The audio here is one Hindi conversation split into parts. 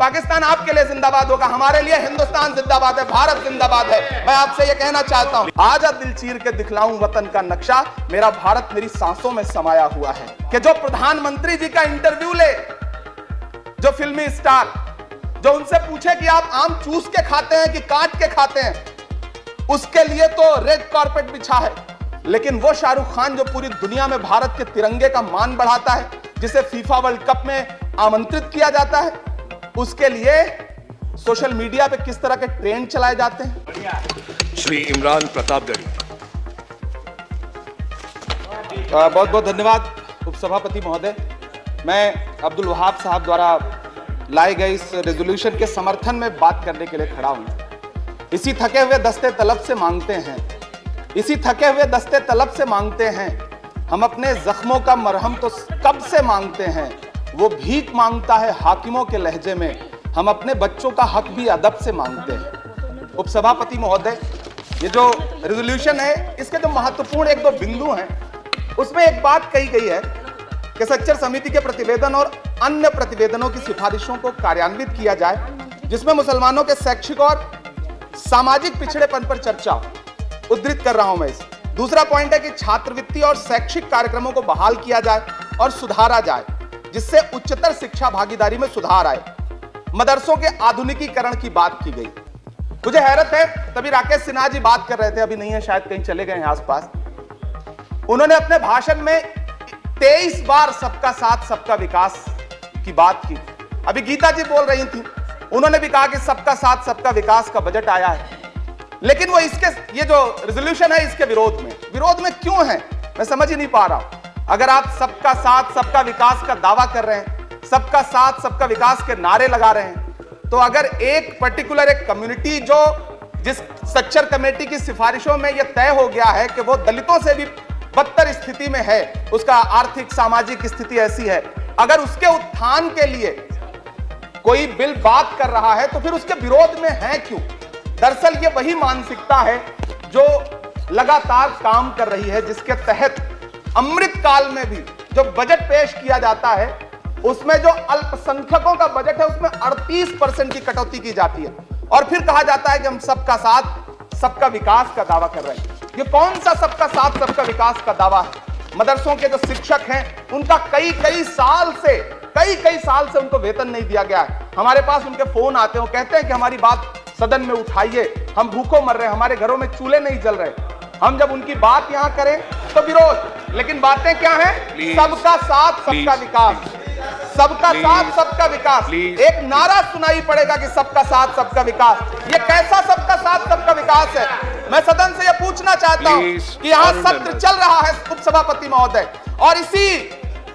पाकिस्तान आपके लिए जिंदाबाद होगा, हमारे लिए हिंदुस्तान जिंदाबाद है, भारत जिंदाबाद है। मैं आपसे यह कहना चाहता हूं, आजा दिल चीर के दिखलाऊं वतन का नक्शा, मेरा भारत मेरी सांसों में समाया हुआ है। कि जो प्रधानमंत्री जी का इंटरव्यू ले, जो फिल्मी स्टार, जो उनसे पूछे कि आप आम चूस के खाते हैं कि काट के खाते हैं, उसके लिए तो रेड कारपेट बिछा है। लेकिन वो शाहरुख खान जो पूरी दुनिया में भारत के तिरंगे का मान बढ़ाता है, जिसे फीफा वर्ल्ड कप में आमंत्रित किया जाता है, उसके लिए सोशल मीडिया पे किस तरह के ट्रेंड चलाए जाते हैं। श्री इमरान प्रतापगढ़ी। बहुत बहुत धन्यवाद उपसभापति महोदय। मैं अब्दुल वहाब साहब द्वारा लाए गए इस रेजोल्यूशन के समर्थन में बात करने के लिए खड़ा हूं। इसी थके हुए दस्ते तलब से मांगते हैं, इसी थके हुए दस्ते तलब से मांगते हैं, हम अपने जख्मों का मरहम तो कब से मांगते हैं, वो भीख मांगता है हाकिमों के लहजे में, हम अपने बच्चों का हक भी अदब से मांगते हैं। उपसभापति महोदय, ये जो रेजोल्यूशन है, इसके जो महत्वपूर्ण एक दो बिंदु हैं, उसमें एक बात कही गई है कि सच्चर समिति के प्रतिवेदन और अन्य प्रतिवेदनों की सिफारिशों को कार्यान्वित किया जाए, जिसमें मुसलमानों के शैक्षिक और सामाजिक पिछड़ेपन पर चर्चा। उद्धृत कर रहा हूं मैं इसे। दूसरा पॉइंट है कि छात्रवृत्ति और शैक्षिक कार्यक्रमों को बहाल किया जाए और सुधारा जाए, जिससे उच्चतर शिक्षा भागीदारी में सुधार आए। मदरसों के आधुनिकीकरण की बात की गई। मुझे हैरत है, तभी राकेश सिन्हा जी बात कर रहे थे, अभी नहीं है शायद, कहीं चले गए हैं आसपास। उन्होंने अपने भाषण में 23 बार सबका साथ सबका विकास की बात की। अभी गीता जी बोल रही थी, उन्होंने भी कहा कि सबका साथ सबका विकास का बजट आया है, लेकिन वो इसके, ये जो रेजोल्यूशन है, इसके विरोध में क्यों है, मैं समझ ही नहीं पा रहा हूं। अगर आप सबका साथ सबका विकास का दावा कर रहे हैं, सबका साथ सबका विकास के नारे लगा रहे हैं, तो अगर एक पर्टिकुलर एक कम्युनिटी जो जिस सच्चर कमेटी की सिफारिशों में यह तय हो गया है कि वो दलितों से भी बदतर स्थिति में है, उसका आर्थिक सामाजिक स्थिति ऐसी है, अगर उसके उत्थान के लिए कोई बिल बात कर रहा है तो फिर उसके विरोध में है क्यों? दरअसल ये वही मानसिकता है जो लगातार काम कर रही है, जिसके तहत अमृत काल में भी जो बजट पेश किया जाता है, उसमें जो अल्पसंख्यकों का बजट है, उसमें 38% की कटौती की जाती है, और फिर कहा जाता है कि हम सबका साथ सबका विकास का दावा कर रहे हैं। ये कौन सा सबका साथ सबका विकास का दावा है? मदरसों के जो शिक्षक हैं, उनका कई साल से उनको वेतन नहीं दिया गया है। हमारे पास उनके फोन आते हैं, वो कहते हैं कि हमारी बात सदन में उठाइए, हम भूखों मर रहे हैं, हमारे घरों में चूल्हे नहीं जल रहे। हम जब उनकी बात यहां करें तो विरोध, लेकिन बातें क्या है? सबका साथ सबका विकास, सबका साथ सबका विकास। एक नारा सुनाई पड़ेगा कि सबका साथ सबका विकास। ये कैसा सबका साथ सबका विकास है? मैं सदन से यह पूछना चाहता हूं कि यहां सत्र चल रहा है उपसभापति महोदय, और इसी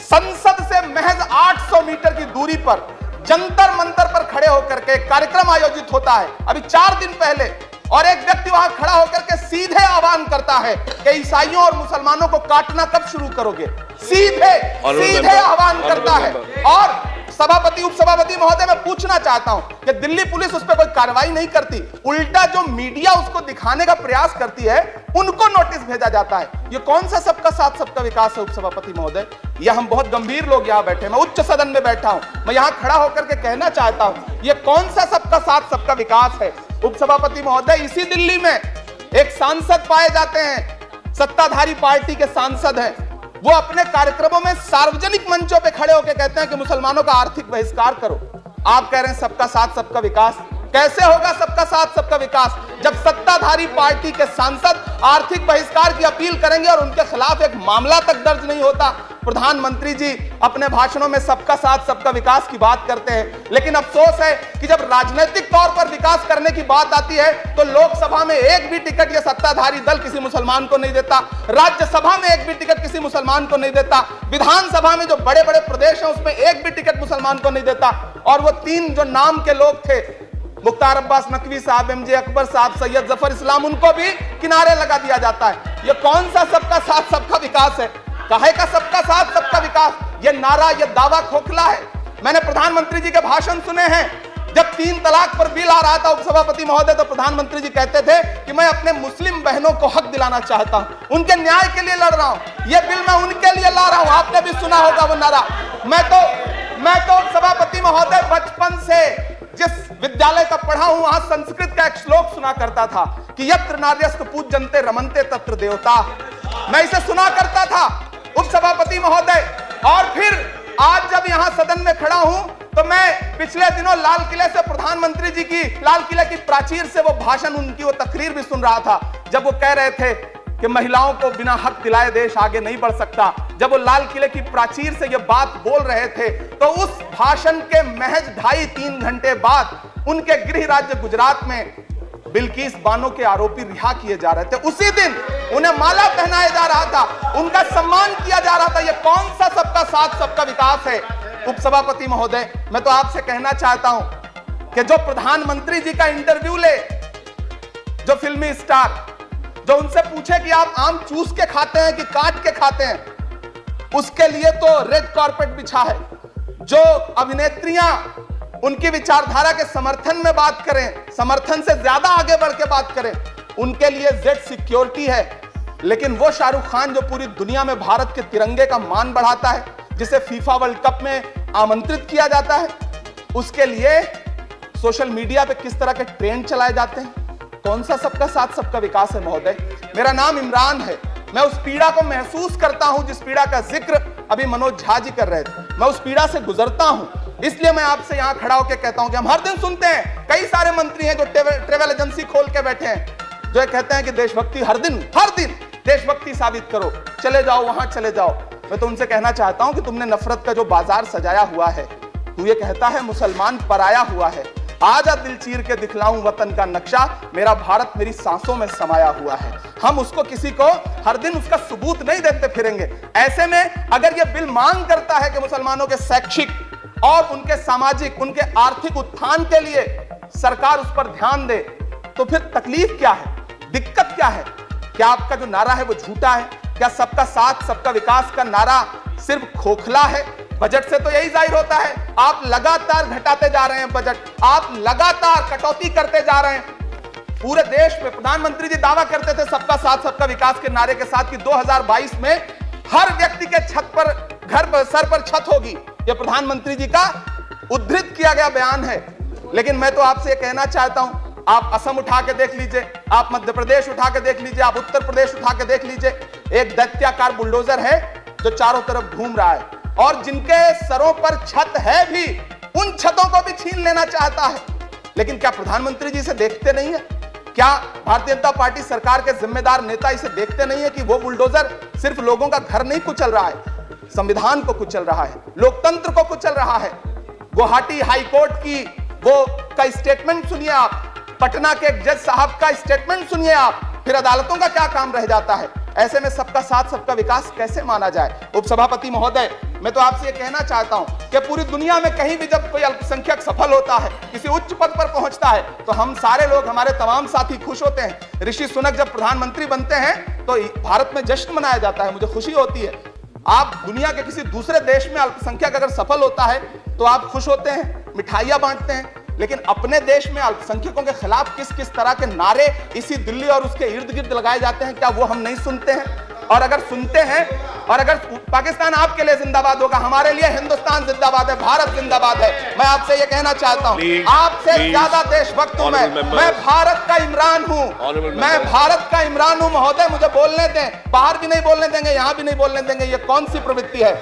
संसद से महज 800 मीटर की दूरी पर जंतर मंतर पर खड़े होकर के कार्यक्रम आयोजित होता है अभी 4 दिन पहले, और एक व्यक्ति वहां खड़ा होकर के सीधे आह्वान करता है कि ईसाइयों और मुसलमानों को काटना कब शुरू करोगे? सीधे आह्वान करता है। और सभापति उपसभापति महोदय, मैं पूछना चाहता हूं कि दिल्ली पुलिस उस पर कोई कार्रवाई नहीं करती, उल्टा जो मीडिया उसको दिखाने का प्रयास करती है, उनको नोटिस भेजा जाता है। ये कौन सा सबका साथ सबका विकास है उपसभापति महोदय? यह हम बहुत गंभीर लोग यहां बैठे, मैं उच्च सदन में बैठा हूं, मैं यहां खड़ा होकर के कहना चाहता हूं, ये कौन सा सबका साथ सबका विकास है? उपसभापति महोदय, इसी दिल्ली में एक सांसद पाए जाते हैं, सत्ताधारी पार्टी के सांसद हैं, वो अपने कार्यक्रमों में सार्वजनिक मंचों पे खड़े होकर कहते हैं कि मुसलमानों का आर्थिक बहिष्कार करो। आप कह रहे हैं सबका साथ सबका विकास। कैसे होगा सबका साथ सबका विकास जब सत्ताधारी पार्टी के सांसद आर्थिक बहिष्कार की अपील करेंगे और उनके खिलाफ एक मामला तक दर्ज नहीं होता? प्रधानमंत्री जी अपने भाषणों में सबका साथ सबका विकास की बात करते हैं, लेकिन अफसोस है कि जब राजनीतिक तौर पर विकास करने की बात आती है तो लोकसभा में एक भी टिकट ये सत्ताधारी दल किसी मुसलमान को नहीं देता, राज्यसभा में एक भी टिकट किसी मुसलमान को नहीं देता, विधानसभा में जो बड़े बड़े प्रदेश हैं उसमें एक भी टिकट मुसलमान को नहीं देता। और वो 3 जो नाम के लोग थे, मुख्तार अब्बास नकवी साहब, एमजे अकबर साहब, सैयद जफर इस्लाम, उनको भी किनारे लगा दिया जाता है। ये कौन सा सबका साथ सबका विकास है? काहे का सबका साथ सबका विकास? ये नारा, ये दावा खोखला है। मैंने प्रधानमंत्री जी के भाषण सुने हैं, जब 3 तलाक पर बिल आ रहा था उपसभापति महोदय, तो प्रधानमंत्री जी कहते थे कि मैं अपने मुस्लिम बहनों को हक दिलाना चाहता हूं, उनके न्याय के लिए लड़ रहा हूं, यह बिल मैं उनके लिए ला रहा हूं। आपने भी सुना होगा वो नारा। मैं तो सभापति महोदय बचपन से जिस विद्यालय का पढ़ा हूं वहां संस्कृत का एक श्लोक सुना करता था कि यत्र नार्यस्तु पूज्यन्ते रमन्ते तत्र देवता। मैं इसे सुना करता था उपसभापति महोदय। और फिर आज जब यहां सदन में खड़ा हूं तो मैं पिछले दिनों लाल किले से प्रधानमंत्री जी की, लाल किले की प्राचीर से वो भाषण, उनकी वो तकरीर भी सुन रहा था जब वो कह रहे थे कि महिलाओं को बिना हक दिलाए देश आगे नहीं बढ़ सकता। जब वो लाल किले की प्राचीर से ये बात बोल रहे थे तो उस भाषण के महज 2.5-3 घंटे बाद उनके गृह राज्य गुजरात में बिल्किस बानो के आरोपी रिहा किए जा रहे थे। उसी दिन उन्हें माला पहनाया जा रहा था, उनका सम्मान किया जा रहा था। ये कौन सा सबका साथ सबका विकास है? उपसभापति महोदय, मैं तो आपसे कहना चाहता हूं कि जो प्रधानमंत्री जी का इंटरव्यू ले, जो फिल्मी स्टार, जो उनसे पूछे कि आप आम चूस के खाते हैं कि काट के खाते हैं, उसके लिए तो रेड कारपेट बिछा है। जो अभिनेत्रियां उनकी विचारधारा के समर्थन में बात करें, समर्थन से ज्यादा आगे बढ़ के बात करें, उनके लिए जेड सिक्योरिटी है। लेकिन वो शाहरुख खान जो पूरी दुनिया में भारत के तिरंगे का मान बढ़ाता है, जिसे फीफा वर्ल्ड कप में आमंत्रित किया जाता है, उसके लिए सोशल मीडिया पे किस तरह के ट्रेंड चलाए जाते हैं? कौन सा सबका साथ सबका विकास है महोदय? मेरा नाम इमरान है। मैं उस पीड़ा को महसूस करता हूं जिस पीड़ा का जिक्र अभी मनोज झा जी कर रहे थे। मैं उस पीड़ा से गुजरता हूं, इसलिए मैं आपसे यहां खड़ा होकर कहता हूं कि हम हर दिन सुनते हैं, कई सारे मंत्री हैं जो ट्रेवल एजेंसी खोल के बैठे हैं, जो ये कहते हैं कि देशभक्ति हर दिन देशभक्ति साबित करो, चले जाओ वहां चले जाओ। मैं तो उनसे कहना चाहता हूं कि तुमने नफरत का जो बाजार सजाया हुआ है, तू ये कहता है मुसलमान पराया हुआ है, आजा दिल चीर के दिखलाऊं वतन का नक्शा, मेरा भारत मेरी सांसों में समाया हुआ है। हम उसको किसी को हर दिन उसका सबूत नहीं देते फिरेंगे। ऐसे में अगर ये बिल मांग करता है कि मुसलमानों के शैक्षिक और उनके सामाजिक, उनके आर्थिक उत्थान के लिए सरकार उस पर ध्यान दे, तो फिर तकलीफ क्या है, दिक्कत क्या है? क्या आपका जो नारा है वो झूठा है? क्या सबका साथ सबका विकास का नारा सिर्फ खोखला है? बजट से तो यही जाहिर होता है, आप लगातार घटाते जा रहे हैं बजट, आप लगातार कटौती करते जा रहे हैं। पूरे देश में प्रधानमंत्री जी दावा करते थे सबका साथ सबका विकास के नारे के साथ कि 2022 में हर व्यक्ति के छत पर, घर पर, सर पर छत होगी। यह प्रधानमंत्री जी का उद्धृत किया गया बयान है। लेकिन मैं तो आपसे कहना चाहता हूं, आप असम उठा के देख लीजिए, आप मध्य प्रदेश उठा के देख लीजिए, आप उत्तर प्रदेश उठा के देख लीजिए, एक दैत्याकार बुलडोजर है जो चारों तरफ घूम रहा है और जिनके सरों पर छत है भी, उन छतों को भी छीन लेना चाहता है। लेकिन क्या प्रधानमंत्री जी इसे देखते नहीं है? क्या भारतीय जनता पार्टी सरकार के जिम्मेदार नेता इसे देखते नहीं है कि वो बुलडोजर सिर्फ लोगों का घर नहीं कुचल रहा है, संविधान को कुचल रहा है, लोकतंत्र को कुचल रहा है? गुवाहाटी हाईकोर्ट की वो का स्टेटमेंट सुनिए आप, पटना के जज साहब का स्टेटमेंट सुनिए आप, फिर अदालतों का क्या काम रह जाता है? ऐसे में सबका साथ सबका विकास कैसे माना जाए? उपसभापति महोदय, मैं तो आपसे ये कहना चाहता हूं कि पूरी दुनिया में कहीं भी जब कोई अल्पसंख्यक सफल होता है, किसी उच्च पद पर पहुंचता है, तो हम सारे लोग, हमारे तमाम साथी खुश होते हैं। ऋषि सुनक जब प्रधानमंत्री बनते हैं तो भारत में जश्न मनाया जाता है, मुझे खुशी होती है। आप दुनिया के किसी दूसरे देश में अल्पसंख्यक अगर सफल होता है तो आप खुश होते हैं, मिठाइयां बांटते हैं। लेकिन अपने देश में अल्पसंख्यकों के खिलाफ किस किस तरह के नारे इसी दिल्ली और उसके इर्द गिर्द लगाए जाते हैं, क्या वो हम नहीं सुनते हैं? और अगर सुनते हैं, और अगर पाकिस्तान आपके लिए जिंदाबाद होगा, हमारे लिए हिंदुस्तान जिंदाबाद है, भारत जिंदाबाद है। मैं आपसे ये कहना चाहता हूं, आपसे ज्यादा देशभक्त हूं मैं भारत का इमरान हूं, मैं भारत का इमरान हूं महोदय, मुझे बोलने दें। बाहर भी नहीं बोलने देंगे, यहां भी नहीं बोलने देंगे, ये कौन सी प्रवृत्ति है?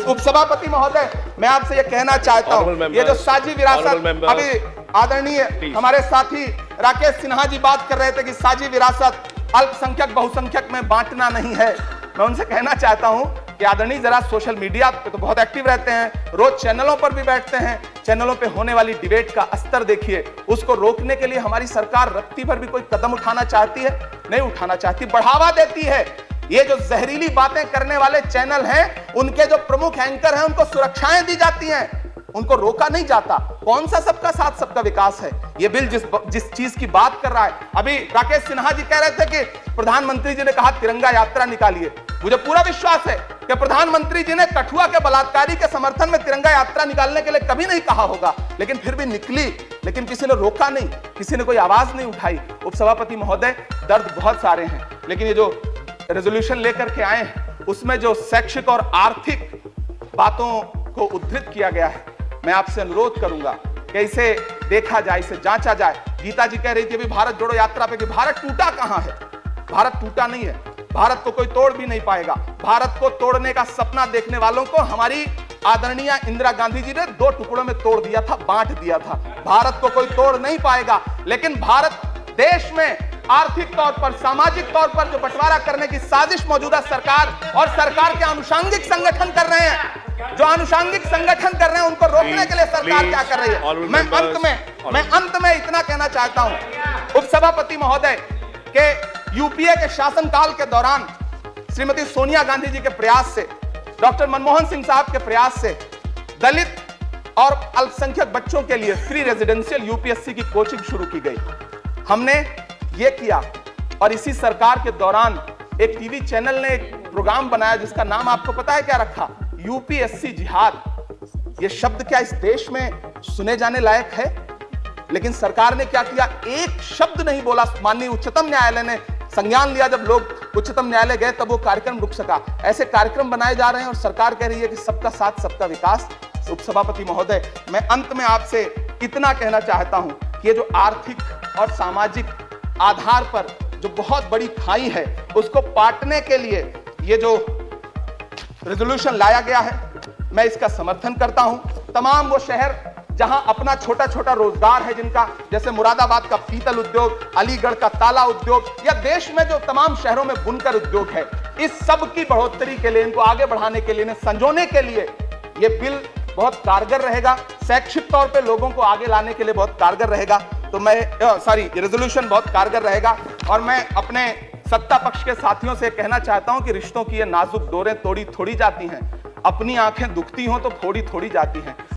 उपसभापति महोदय, मैं आपसे ये कहना चाहता हूं, ये जो साझी विरासत, अभी आदरणीय हमारे साथी राकेश सिन्हा जी बात कर रहे थे कि साझी विरासत अल्पसंख्यक बहुसंख्यक में बांटना नहीं है। मैं उनसे कहना चाहता हूं कि आदरणीय जरा सोशल मीडिया पे तो बहुत एक्टिव रहते हैं, रोज चैनलों पर भी बैठते हैं, चैनलों पे होने वाली डिबेट का स्तर देखिए। उसको रोकने के लिए हमारी सरकार रत्ती भर भी कोई कदम उठाना चाहती है? नहीं उठाना चाहती, बढ़ावा देती है। ये जो जहरीली बातें करने वाले चैनल हैं, उनके जो प्रमुख एंकर हैं, उनको सुरक्षाएं दी जाती हैं, उनको रोका नहीं जाता। कौन सा सबका साथ सबका विकास है? ये बिल जिस चीज की बात कर रहा है, अभी राकेश सिन्हा जी कह रहे थे कि प्रधानमंत्री जी ने कहा तिरंगा यात्रा निकालिए। मुझे पूरा विश्वास है कि प्रधानमंत्री जी ने कठुआ के बलात्कारी के समर्थन में तिरंगा यात्रा निकालने के लिए कभी नहीं कहा होगा, लेकिन फिर भी निकली, लेकिन किसी ने रोका नहीं, किसी ने कोई आवाज नहीं उठाई। उपसभापति महोदय, दर्द बहुत सारे हैं, लेकिन ये जो रेजोल्यूशन लेकर के आए हैं उसमें जो शैक्षिक और आर्थिक बातों को उद्धृत किया गया है, मैं आपसे अनुरोध करूंगा कि इसे देखा जाए, इसे जांचा जाए। गीता जी कह रही थी अभी भारत जोड़ो यात्रा पे कि भारत टूटा कहां है। भारत टूटा नहीं है, भारत को कोई तोड़ भी नहीं पाएगा। भारत को तोड़ने का सपना देखने वालों को हमारी आदरणीय इंदिरा गांधी जी ने 2 टुकड़ों में तोड़ दिया था, बांट दिया था। भारत को कोई तोड़ नहीं पाएगा, लेकिन भारत देश में आर्थिक तौर पर, सामाजिक तौर पर जो बंटवारा करने की साजिश मौजूदा सरकार और सरकार के आनुषंगिक संगठन कर रहे हैं, जो आनुषंगिक संगठन कर रहे हैं, उनको रोकने के लिए सरकार क्या कर रही है। मैं अंत में इतना कहना चाहता हूं, उपसभापति महोदय के यूपीए के शासनकाल के दौरान श्रीमती सोनिया गांधी जी के प्रयास से, डॉक्टर मनमोहन सिंह साहब के प्रयास से दलित और अल्पसंख्यक बच्चों के लिए फ्री रेजिडेंशियल यूपीएससी की कोचिंग शुरू की गई। हमने ये किया और इसी सरकार के दौरान एक टीवी चैनल ने एक प्रोग्राम बनाया जिसका नाम आपको पता है क्या रखा? यूपीएससी जिहाद। ये शब्द क्या इस देश में सुने जाने लायक है? लेकिन सरकार ने क्या किया, एक शब्द नहीं बोला। माननीय उच्चतम न्यायालय ने संज्ञान लिया, जब लोग उच्चतम न्यायालय गए तब वो कार्यक्रम रुक सका। ऐसे कार्यक्रम बनाए जा रहे हैं और सरकार कह रही है कि सबका साथ सबका विकास। उपसभापति महोदय, मैं अंत में आपसे इतना कहना चाहता हूं कि ये जो आर्थिक और सामाजिक आधार पर जो बहुत बड़ी खाई है, उसको पाटने के लिए ये जो रेजोल्यूशन लाया गया है, मैं इसका समर्थन करता हूं। तमाम वो शहर जहां अपना छोटा छोटा रोजगार है, जिनका जैसे मुरादाबाद का पीतल उद्योग, अलीगढ़ का ताला उद्योग, या देश में जो तमाम शहरों में बुनकर उद्योग है, इस सब की बढ़ोतरी के लिए, इनको आगे बढ़ाने के लिए, इन्हें संजोने के लिए ये बिल बहुत कारगर रहेगा। शैक्षिक तौर पे लोगों को आगे लाने के लिए बहुत कारगर रहेगा। तो मैं ये रेजोल्यूशन बहुत कारगर रहेगा। और मैं अपने सत्ता पक्ष के साथियों से कहना चाहता हूं कि रिश्तों की ये नाजुक डोरें तोड़ी थोड़ी जाती हैं, अपनी आंखें दुखती हों तो फोड़ी थोड़ी जाती हैं।